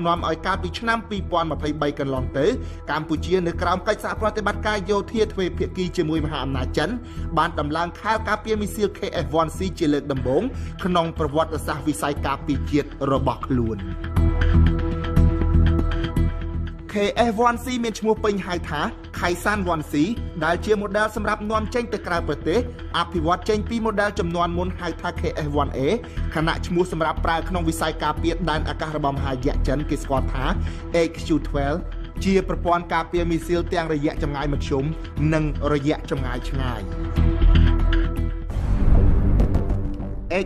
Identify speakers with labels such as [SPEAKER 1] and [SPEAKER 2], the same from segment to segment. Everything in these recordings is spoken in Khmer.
[SPEAKER 1] នាំឲ្យកាលពីឆ្នាំ2023កន្លងទៅកម្ពុជានៅក្រោមកិច្ចសហប្រតិបត្តិការយោធាទ្វេភាគីជាមួយមហាអំណាចចិនបានដំឡើងខែលការពារមីស៊ីល KF-1C ជាលើកដំបូងក្នុងប្រវត្តិសាស្ត្រវិស័យការពារជាតិរបស់ខ្លួន KF-1C មានឈ្មោះពេញហៅថា Kaisan-1C ដែលជា model សម្រាប់នាំចេញទៅក្រៅប្រទេសអភិវឌ្ឍចេញពី model ចំនួនមុនហៅថា KF-1A ខណៈឈ្មោះសម្រាប់ប្រើក្នុងវិស័យការពារដែនអាកាសរបស់មហាយៈចិនគេស្គាល់ថា HQ-12 ជាប្រព័ន្ធការពារមីស៊ីលទាំងរយៈចម្ងាយមធ្យមនិងរយៈចម្ងាយឆ្ងាយ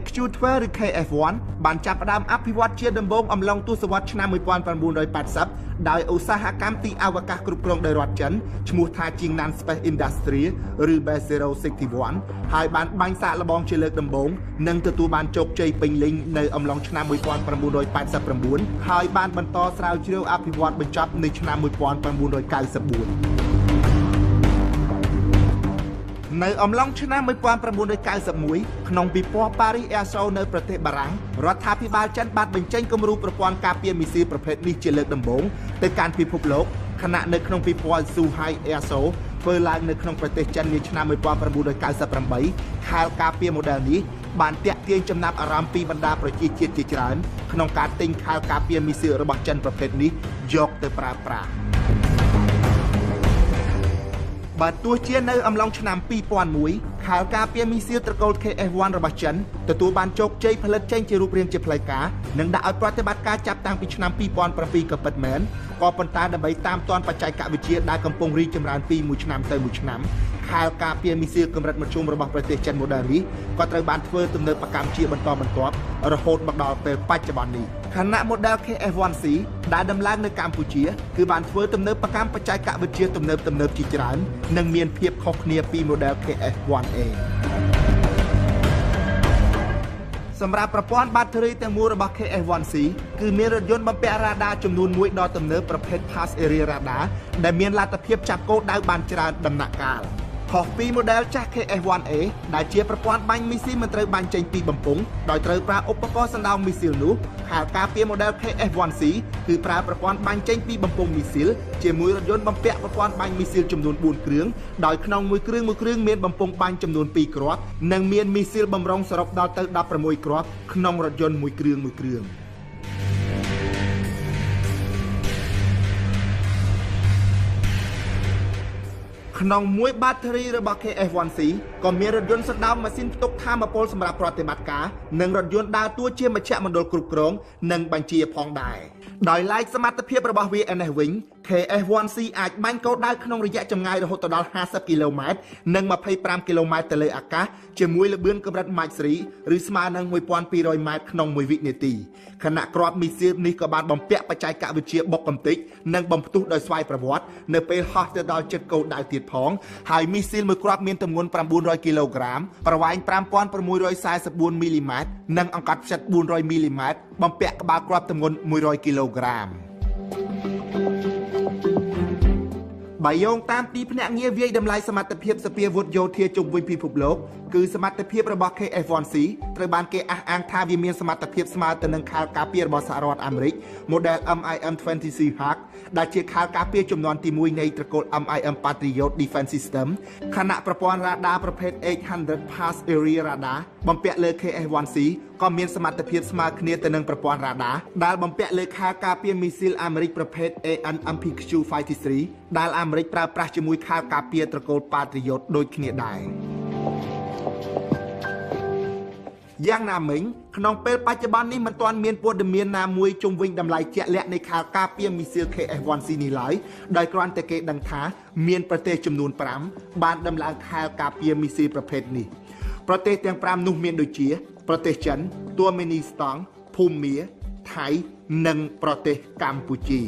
[SPEAKER 1] HQ-12 ឬ KF-1 បានចាប់ផ្ដើមអភិវឌ្ឍជាដំបូងអំឡុងទសវត្សរ៍ឆ្នាំ1980ដោយឧស្សាហកម្មទីអវកាសគ្រប់គ្រងដោយរដ្ឋចិនឈ្មោះថា Jingnan Space Industry ឬ Base 061ហើយបានបាញ់សាកល្បងជាលើកដំបូងនិងទទួលបានជោគជ័យពេញលេញនៅអំឡុងឆ្នាំ1989ហើយបានបន្តស្រាវជ្រាវអភិវឌ្ឍបញ្ចប់នៅឆ្នាំ1994 នៅអំឡុងឆ្នាំ1991ក្នុងពិព័រណ៍ Paris Air Show នៅប្រទេសបារាំងរដ្ឋាភិបាលចិនបានបញ្ចេញគំរូប្រព័ន្ធការពារមីស៊ីលប្រភេទនេះជាលើកដំបូងទៅកាន់ពិភពលោកខណៈនៅក្នុងពិព័រណ៍ Zhuhai Air Show ធ្វើឡើងនៅក្នុងប្រទេសចិននាឆ្នាំ1998ខែលការពារ model នេះបានទាក់ទាញចំណាប់អារម្មណ៍ពីបណ្ដាប្រជាជាតិជាច្រើនក្នុងការទិញខែលការពារមីស៊ីលរបស់ចិនប្រភេទនេះយកទៅប្រើប្រាស់បើទោះជានៅអំឡុងឆ្នាំ2001ខែលការពារមីស៊ីលត្រកូល KF-1 របស់ចិនទទួលបានជោគជ័យផលិតចេញជារូបរាងជាផ្លូវការនិងដាក់ឲ្យប្រតិបត្តិការចាប់តាំងពីឆ្នាំ2007ក៏ពិតមែនក៏ប៉ុន្តែដើម្បីតាមទាន់បច្ចេកវិទ្យាដែលកំពុងរីកចម្រើនពីមួយឆ្នាំទៅមួយឆ្នាំខែលការពារមីស៊ីលកម្រិតមធ្យមរបស់ប្រទេសចិន model នេះក៏ត្រូវបានធ្វើទំនើបកម្មជាបន្តបន្ទាប់រហូតមកដល់ពេលបច្ចុប្បន្ននេះខណៈ model KF-1C ដែលដំឡើងនៅកម្ពុជាគឺបានធ្វើទំនើបកម្មបច្ចេកវិទ្យាទំនើបជាច្រើននិងមានភាពខុសគ្នាពី model KF-1A សម្រាប់ប្រព័ន្ធបាតេរីទាំងមូលរបស់ KF-1C គឺមានរថយន្តបំពាក់រ៉ាដាចំនួន1ដ៏ទំនើបប្រភេទ Pass Area Radar ដែលមានលទ្ធភាពចាប់គោលដៅបានច្រើនដំណាក់កាលខុសពី model ចាស់ KF-1A ដែលជាប្រព័ន្ធបាញ់មីស៊ីលមិនត្រូវបាញ់ចេញពីបំពង់ដោយត្រូវប្រើឧបករណ៍សណ្ដោងមីស៊ីលនោះខែលការពារ model KF-1C គឺប្រើប្រព័ន្ធបាញ់ចេញពីបំពង់មីស៊ីលជាមួយរថយន្តបំពាក់ប្រព័ន្ធបាញ់មីស៊ីលចំនួន4គ្រឿងដោយក្នុងមួយគ្រឿងមានបំពង់បាញ់ចំនួន2គ្រាប់និងមានមីស៊ីលបំរុងសរុបដល់ទៅ16គ្រាប់ក្នុងរថយន្តមួយគ្រឿងក្នុងមួយបាតេរីរបស់ KF-1C ក៏មានរថយន្តសណ្ដោងម៉ាស៊ីនផ្ទុកថាមពលសម្រាប់ប្រតិបត្តិការនិងរថយន្តដើរតួជាមជ្ឈមណ្ឌលគ្រប់គ្រងនិងបញ្ជាផងដែរដោយឡែកសមត្ថភាពរបស់វាឯនេះវិញ KF-1C អាចបាញ់គោលដៅក្នុងរយៈចម្ងាយរហូតដល់50គីឡូម៉ែត្រនិង25គីឡូម៉ែត្រទៅលើអាកាសជាមួយល្បឿនកម្រិត Mach 3 ឬស្មើនឹង1200ម៉ែត្រក្នុង1វិនាទីខណៈគ្រាប់មីស៊ីលនេះក៏បានបំពាក់បច្ចេកវិទ្យាបុកកំទេចនិងបំផ្ទុះដោយស្វ័យប្រវត្តិនៅពេលហោះទៅដល់ជិតគោលដៅទៀតផងហើយមីស៊ីលមួយគ្រាប់មានទម្ងន់900គីឡូក្រាមប្រវែង5644មីលីម៉ែត្រនិងអង្កត់ផ្ចិត400មីលីម៉ែត្របំពាក់ក្បាលគ្រាប់ទម្ងន់100គីឡូក្រាមបើយោងតាមទីភ្នាក់ងារវាយតម្លៃសមត្ថភាពសពាវុធយោធាជុំវិញពិភពលោកគឺសមត្ថភាពរបស់ KF-1C ត្រូវបានគេអះអាងថាវាមានសមត្ថភាពស្មើទៅនឹងខែលការពាររបស់សហរដ្ឋអាមេរិក model MIM-20C Hawk ដែលជាខែលការពារជំនាន់ទី1នៃត្រកូល MIM Patriot Defense System ខណៈប្រព័ន្ធរ៉ាដាប្រភេទ 800 Pass Area Radar បំពាក់លើ KF-1C ក៏មានសមត្ថភាពស្មើគ្នាទៅនឹងប្រព័ន្ធរ៉ាដាដែលបំពាក់លើខែលការពារមីស៊ីលអាមេរិកប្រភេទ AN/MPQ-53 ដែលអាមេរិកប្រើប្រាស់ជាមួយខែលការពារត្រកូល Patriot ដូចគ្នាដែរយ៉ាងណាមិញក្នុងពេលបច្ចុប្បន្ននេះមិនទាន់មានព័ត៌មានណាមួយជុំវិញតម្លៃជាក់លាក់នៃខែលការពារមីស៊ីល KF-1C នេះឡើយដោយគ្រាន់តែគេដឹងថាមានប្រទេសចំនួន5បានដំឡើងខែលការពារមីស៊ីលប្រភេទនេះប្រទេសទាំង5នោះមានដូចជាប្រទេសចិនទួរមេនីស្តង់ភូមាថៃនិងប្រទេសកម្ពុជា